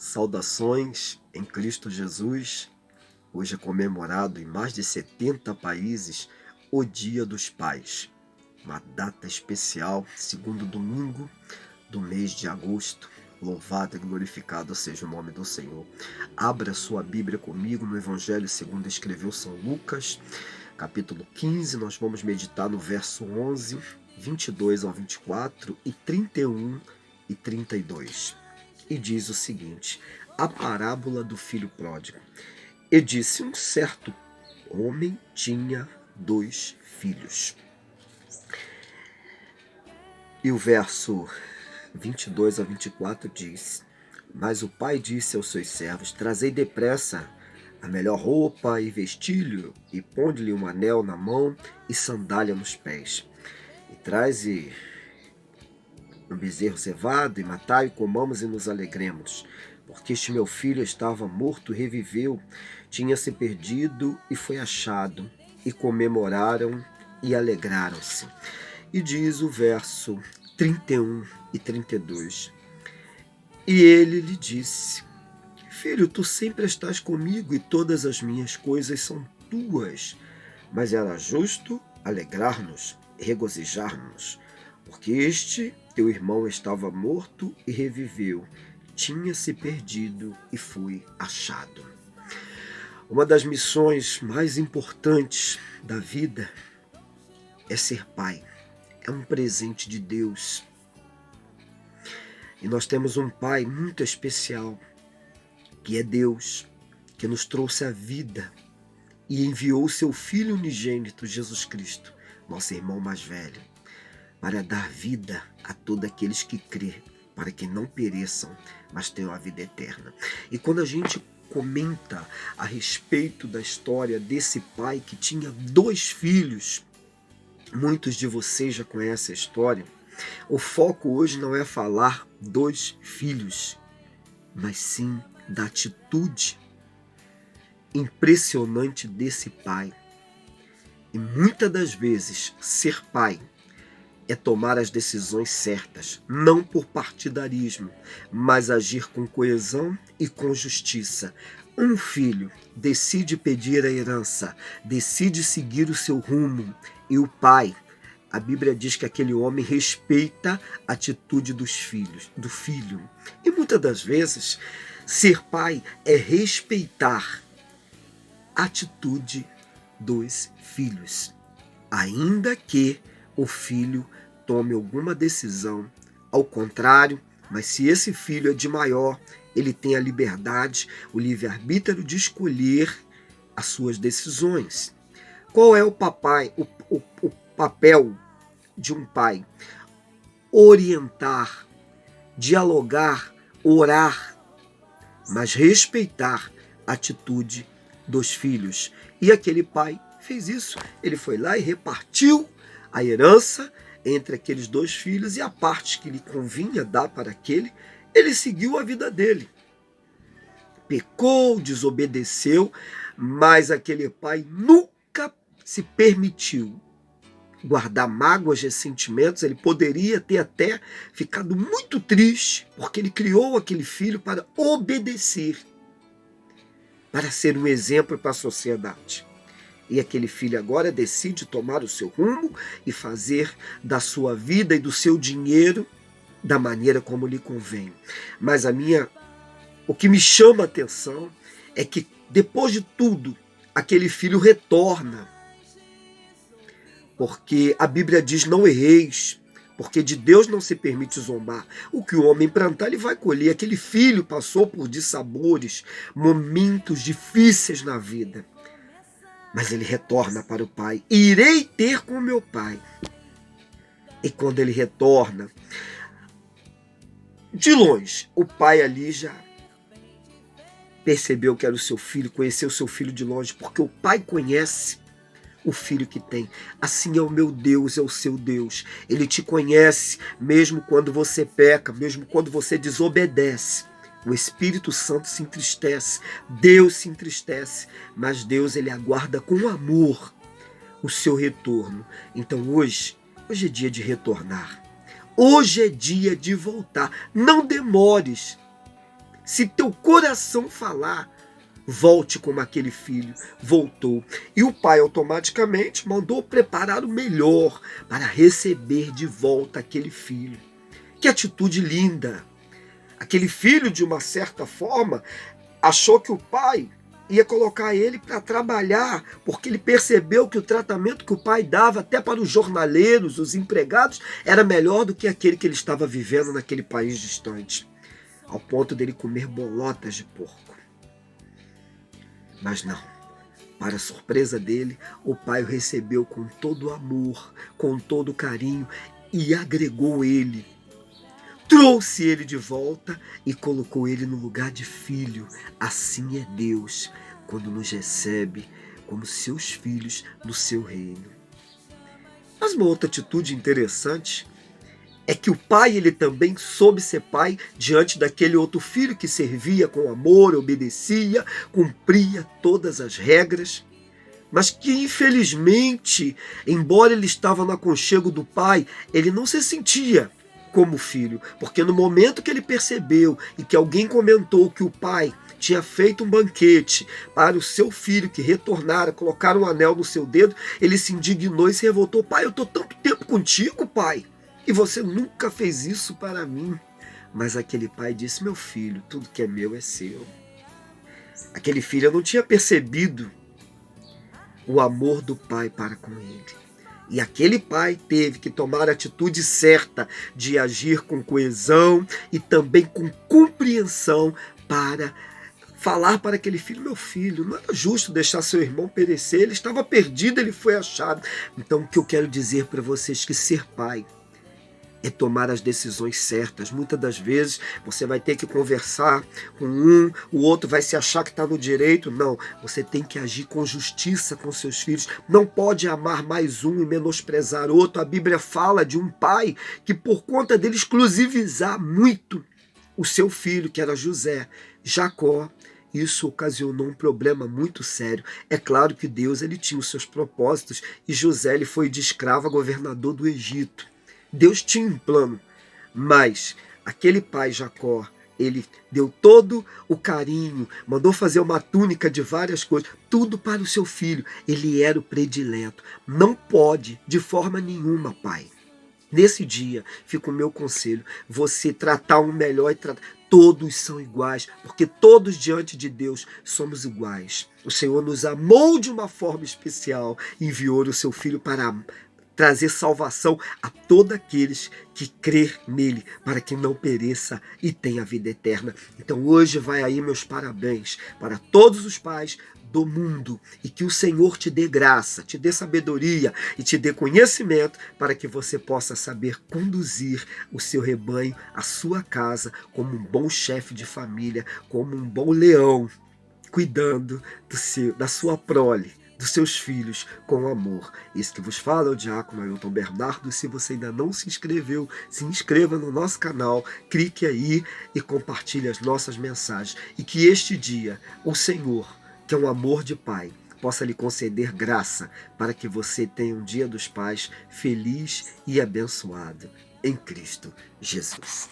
Saudações em Cristo Jesus. Hoje é comemorado em mais de 70 países o Dia dos Pais, uma data especial, segundo domingo do mês de agosto. Louvado e glorificado seja o nome do Senhor. Abra sua Bíblia comigo no Evangelho segundo escreveu São Lucas, capítulo 15. Nós vamos meditar no verso 11, 22 ao 24 e 31 e 32. E diz o seguinte: a parábola do filho pródigo. E disse: um certo homem tinha 2 filhos. E o verso 22 a 24 diz: mas o pai disse aos seus servos: trazei depressa a melhor roupa e vestilho, e ponde-lhe um anel na mão e sandália nos pés. E traze um bezerro cevado, e matai, e comamos e nos alegremos. Porque este meu filho estava morto e reviveu, tinha se perdido e foi achado. E comemoraram e alegraram-se. E diz o verso 31 e 32. E ele lhe disse: filho, tu sempre estás comigo e todas as minhas coisas são tuas. Mas era justo alegrar-nos e regozijar-nos, porque este teu irmão estava morto e reviveu, tinha se perdido e foi achado. Uma das missões mais importantes da vida é ser pai. É um presente de Deus. E nós temos um pai muito especial, que é Deus, que nos trouxe a vida e enviou o seu Filho unigênito, Jesus Cristo, nosso irmão mais velho, para dar vida a todos aqueles que crê, para que não pereçam, mas tenham a vida eterna. E quando a gente comenta a respeito da história desse pai que tinha 2 filhos, muitos de vocês já conhecem a história. O foco hoje não é falar dos filhos, mas sim da atitude impressionante desse pai. E muitas das vezes, ser pai é tomar as decisões certas, não por partidarismo, mas agir com coesão e com justiça. Um filho decide pedir a herança, decide seguir o seu rumo, e o pai, a Bíblia diz que aquele homem respeita a atitude do filho. E muitas das vezes, ser pai é respeitar a atitude dos filhos, ainda que o filho tome alguma decisão ao contrário, mas se esse filho é de maior, ele tem a liberdade, o livre-arbítrio de escolher as suas decisões. Qual é o papel de um pai? Orientar, dialogar, orar, mas respeitar a atitude dos filhos. E aquele pai fez isso. Ele foi lá e repartiu a herança entre aqueles 2 filhos, e a parte que lhe convinha dar para aquele, ele seguiu a vida dele. Pecou, desobedeceu, mas aquele pai nunca se permitiu guardar mágoas, ressentimentos. Ele poderia ter até ficado muito triste, porque ele criou aquele filho para obedecer, para ser um exemplo para a sociedade. E aquele filho agora decide tomar o seu rumo e fazer da sua vida e do seu dinheiro da maneira como lhe convém. Mas o que me chama a atenção é que depois de tudo, aquele filho retorna. Porque a Bíblia diz: não erreis, porque de Deus não se permite zombar. O que o homem plantar, ele vai colher. Aquele filho passou por dissabores, momentos difíceis na vida. Mas ele retorna para o pai. Irei ter com meu pai. E quando ele retorna, de longe, o pai ali já percebeu que era o seu filho, conheceu o seu filho de longe, porque o pai conhece o filho que tem. Assim é o meu Deus, é o seu Deus. Ele te conhece mesmo quando você peca, mesmo quando você desobedece. O Espírito Santo se entristece, Deus se entristece, mas Deus, ele aguarda com amor o seu retorno. Então hoje é dia de retornar. Hoje é dia de voltar. Não demores. Se teu coração falar, volte como aquele filho voltou. E o pai automaticamente mandou preparar o melhor para receber de volta aquele filho. Que atitude linda! Aquele filho, de uma certa forma, achou que o pai ia colocar ele para trabalhar, porque ele percebeu que o tratamento que o pai dava até para os jornaleiros, os empregados, era melhor do que aquele que ele estava vivendo naquele país distante, ao ponto dele comer bolotas de porco. Mas não, para surpresa dele, o pai o recebeu com todo amor, com todo carinho e agregou ele. Trouxe ele de volta e colocou ele no lugar de filho. Assim é Deus, quando nos recebe como seus filhos no seu reino. Mas uma outra atitude interessante é que o pai, ele também soube ser pai diante daquele outro filho que servia com amor, obedecia, cumpria todas as regras, mas que infelizmente, embora ele estava no aconchego do pai, ele não se sentia como filho, porque no momento que ele percebeu e que alguém comentou que o pai tinha feito um banquete para o seu filho que retornara, colocar um anel no seu dedo, ele se indignou e se revoltou. Pai, eu estou tanto tempo contigo, pai, e você nunca fez isso para mim. Mas aquele pai disse, meu filho, tudo que é meu é seu. Aquele filho não tinha percebido o amor do pai para com ele. E aquele pai teve que tomar a atitude certa de agir com coesão e também com compreensão para falar para aquele filho, meu filho, não era justo deixar seu irmão perecer, ele estava perdido, ele foi achado. Então o que eu quero dizer para vocês é que ser pai é tomar as decisões certas. Muitas das vezes você vai ter que conversar com um, o outro vai se achar que está no direito. Não, você tem que agir com justiça com seus filhos. Não pode amar mais um e menosprezar outro. A Bíblia fala de um pai que, por conta dele exclusivizar muito o seu filho, que era José, Jacó, isso ocasionou um problema muito sério. É claro que Deus, ele tinha os seus propósitos, e José, ele foi de escravo a governador do Egito. Deus tinha um plano, mas aquele pai Jacó, ele deu todo o carinho, mandou fazer uma túnica de várias coisas, tudo para o seu filho. Ele era o predileto. Não pode, de forma nenhuma, pai. Nesse dia, fica o meu conselho, você tratar um melhor e tratar. Todos são iguais, porque todos diante de Deus somos iguais. O Senhor nos amou de uma forma especial, enviou o seu filho para trazer salvação a todos aqueles que crer nele, para que não pereça e tenha vida eterna. Então hoje vai aí meus parabéns para todos os pais do mundo, e que o Senhor te dê graça, te dê sabedoria e te dê conhecimento para que você possa saber conduzir o seu rebanho, a sua casa, como um bom chefe de família, como um bom leão, cuidando da sua prole, dos seus filhos com amor. Isso que vos fala é o diácono Ailton Bernardo. Se você ainda não se inscreveu, se inscreva no nosso canal, clique aí e compartilhe as nossas mensagens. E que este dia, o Senhor, que é um amor de Pai, possa lhe conceder graça para que você tenha um Dia dos Pais feliz e abençoado em Cristo Jesus.